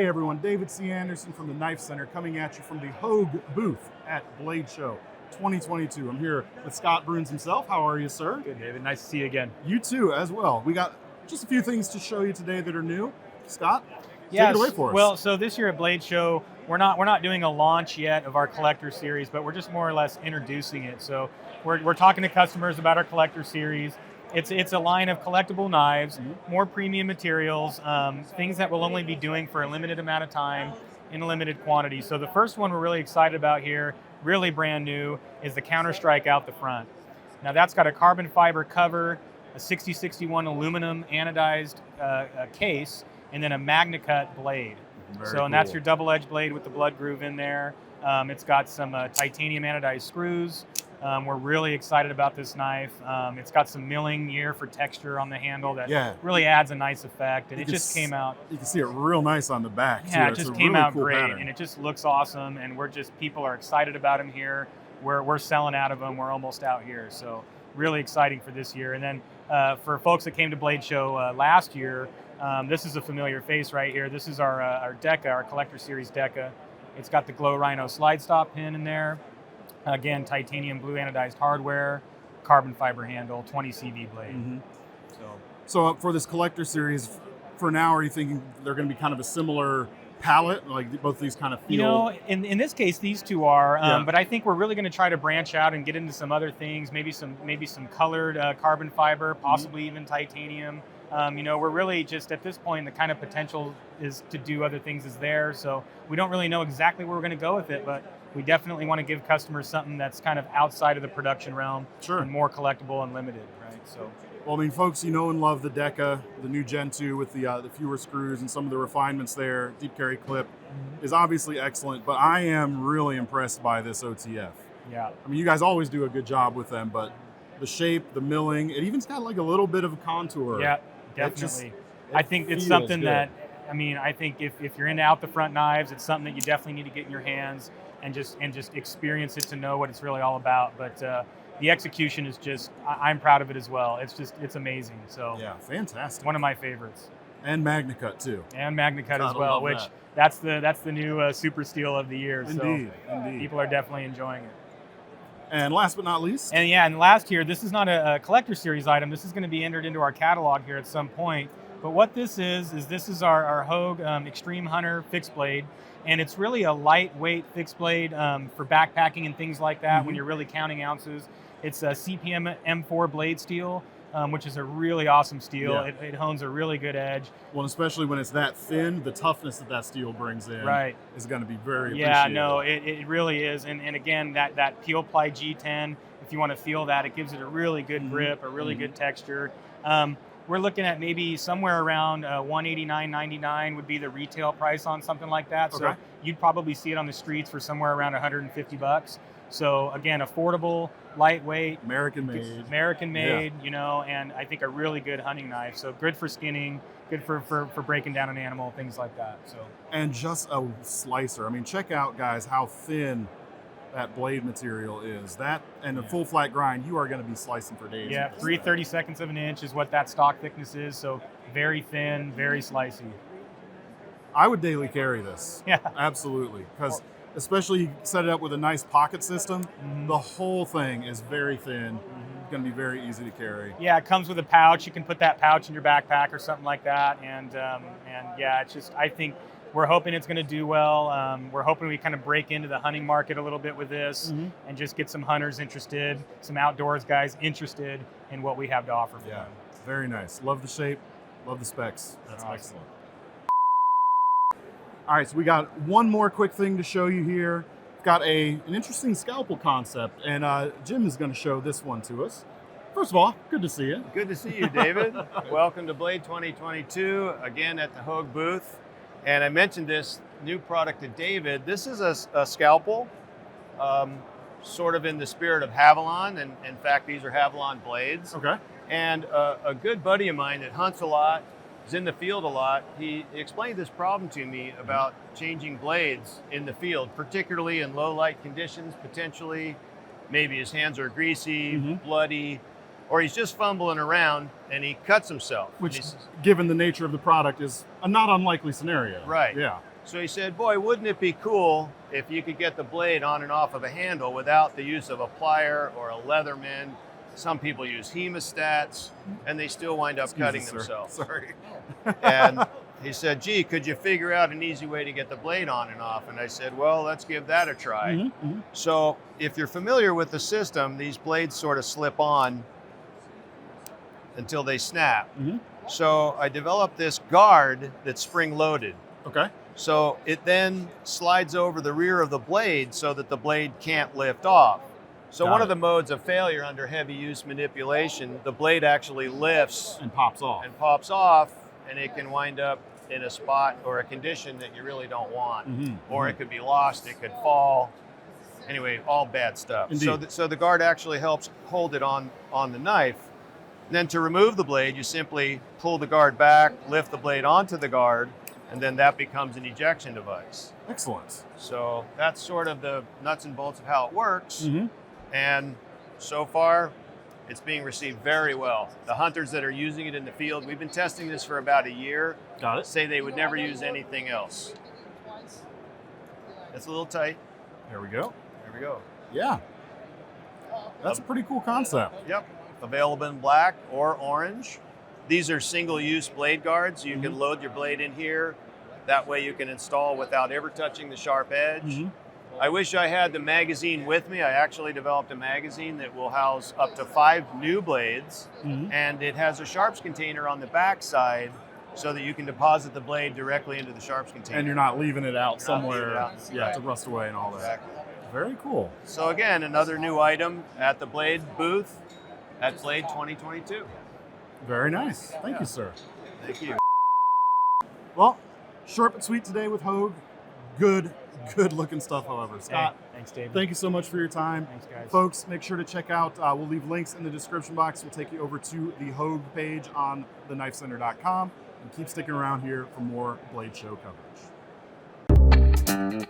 Hey everyone, David C. Anderson from the KnifeCenter coming at you from the Hogue booth at Blade Show 2022. I'm here with Scott Bruns himself. How are you, sir? Good, David. Nice to see you again. You too, as well. We got just a few things to show you today that are new. Scott, Yes. take it away for us. Well, so this year at Blade Show, we're not doing a launch yet of our collector series, but we're just more or less introducing it. So we're talking to customers about our collector series. It's a line of collectible knives, more premium materials, things that we'll only be doing for a limited amount of time in a limited quantity. So the first one we're really excited about here, really brand new, is the Counter-Strike out the front. Now that's got a carbon fiber cover, a 6061 aluminum anodized case, and then a MagnaCut blade. And that's your double-edged blade with the blood groove in there. It's got some titanium anodized screws. We're really excited about this knife. It's got some milling here for texture on the handle that really adds a nice effect. And it just came out. You can see it real nice on the back. Yeah, too. it just It's a came really out cool great, pattern. and it just looks awesome. And people are excited about them here. We're selling out of them. We're almost out here. So really exciting for this year. And then for folks that came to Blade Show last year, this is a familiar face right here. This is our Deca, our Collector Series Deca. It's got the Glow Rhino slide stop pin in there. Again, titanium blue anodized hardware, carbon fiber handle, 20 CV blade. So for this collector series, for now, are you thinking they're going to be kind of a similar palette, like both these kind of feel? You know, in this case, these two are, Yeah. but I think we're really going to try to branch out and get into some other things, maybe some colored carbon fiber, possibly even titanium. We're really just at this point, the kind of potential is to do other things is there. So we don't really know exactly where we're going to go with it, but we definitely want to give customers something that's kind of outside of the production realm and more collectible and limited, right? So. Well, I mean, folks, you know and love the Deca, the new Gen 2 with the fewer screws and some of the refinements there. Deep carry clip is obviously excellent, but I am really impressed by this OTF. Yeah. I mean, you guys always do a good job with them, but the shape, the milling, it even's got like a little bit of a contour. Yeah, definitely. I think it's something that, I think if you're into out the front knives, it's something that you definitely need to get in your hands and just experience it to know what it's really all about. But the execution is just, I'm proud of it as well. It's amazing. So yeah, fantastic. One of my favorites. And MagnaCut too. And MagnaCut as well, which that's the new super steel of the year. Indeed. People are definitely enjoying it. And last but not least. And last year, this is not a collector series item. This is going to be entered into our catalog here at some point. But what this is our Hogue Extreme Hunter fixed blade. And it's really a lightweight fixed blade for backpacking and things like that when you're really counting ounces. It's a CPM M4 blade steel, which is a really awesome steel. Yeah. It hones a really good edge. Well, especially when it's that thin, the toughness that steel brings in is going to be very appreciated. Yeah, no, it really is. And again, that Peel Ply G10, if you want to feel that, it gives it a really good grip, a really good texture. We're looking at maybe somewhere around $189.99 would be the retail price on something like that. So you'd probably see it on the streets for somewhere around $150. So again, affordable, lightweight, American made, and I think a really good hunting knife. So good for skinning, good for breaking down an animal, things like that. So and just a slicer. I mean, check out, guys, how thin that blade material is. That and a full flat grind, you are going to be slicing for days. Yeah, 3/32 of an inch is what that stock thickness is. So very thin, very slicey. I would daily carry this. Yeah, absolutely, because especially you set it up with a nice pocket system. The whole thing is very thin. It's going to be very easy to carry. Yeah, it comes with a pouch. You can put that pouch in your backpack or something like that. And yeah, it's just, I think we're hoping it's going to do well. We're hoping we kind of break into the hunting market a little bit with this and just get some hunters interested, some outdoors guys interested in what we have to offer for them. Very nice. Love the shape. Love the specs. That's awesome. Excellent. All right, so we got one more quick thing to show you here. We've got an interesting scalpel concept, and Jim is going to show this one to us. First of all, good to see you. Good to see you, David. Welcome to Blade 2022, again at the Hogue booth. And I mentioned this new product to David. This is a scalpel, sort of in the spirit of Havalon, and in fact, these are Havalon blades. Okay. And a good buddy of mine that hunts a lot, is in the field a lot, he explained this problem to me about changing blades in the field, particularly in low light conditions, potentially. Maybe his hands are greasy, bloody, or he's just fumbling around and he cuts himself. Which, given the nature of the product, is a not unlikely scenario. Right. Yeah. So he said, boy, wouldn't it be cool if you could get the blade on and off of a handle without the use of a plier or a Leatherman. Some people use hemostats, and they still wind up cutting themselves. Sorry. And he said, gee, could you figure out an easy way to get the blade on and off? And I said, well, let's give that a try. So if you're familiar with the system, these blades sort of slip on until they snap. So I developed this guard that's spring-loaded. Okay. So it then slides over the rear of the blade so that the blade can't lift off. So one of the modes of failure under heavy use manipulation, the blade actually lifts And pops off. and it can wind up in a spot or a condition that you really don't want. Or it could be lost, it could fall. Anyway, all bad stuff. So the guard actually helps hold it on the knife. And then to remove the blade, you simply pull the guard back, lift the blade onto the guard, and then that becomes an ejection device. Excellent. So that's sort of the nuts and bolts of how it works. And so far, it's being received very well. The hunters that are using it in the field, we've been testing this for about a year. Got it. Say they would never use anything else. It's a little tight. There we go. There we go. Yeah. That's a pretty cool concept. Yep. Available in black or orange. These are single-use blade guards. You can load your blade in here. That way you can install without ever touching the sharp edge. I wish I had the magazine with me. I actually developed a magazine that will house up to 5 new blades, and it has a sharps container on the back side so that you can deposit the blade directly into the sharps container. And you're not leaving it out somewhere Right. to rust away and all that. Exactly. Very cool. So again, another new item at the Blade booth at Blade 2022. Very nice. Thank you, sir. Thank you. Well, short but sweet today with Hogue. Good looking stuff, however. Scott, Thanks, Dave. thank you so much for your time. Thanks, guys. Folks, make sure to check out, we'll leave links in the description box. We'll take you over to the Hogue page on theknifecenter.com, and keep sticking around here for more Blade Show coverage.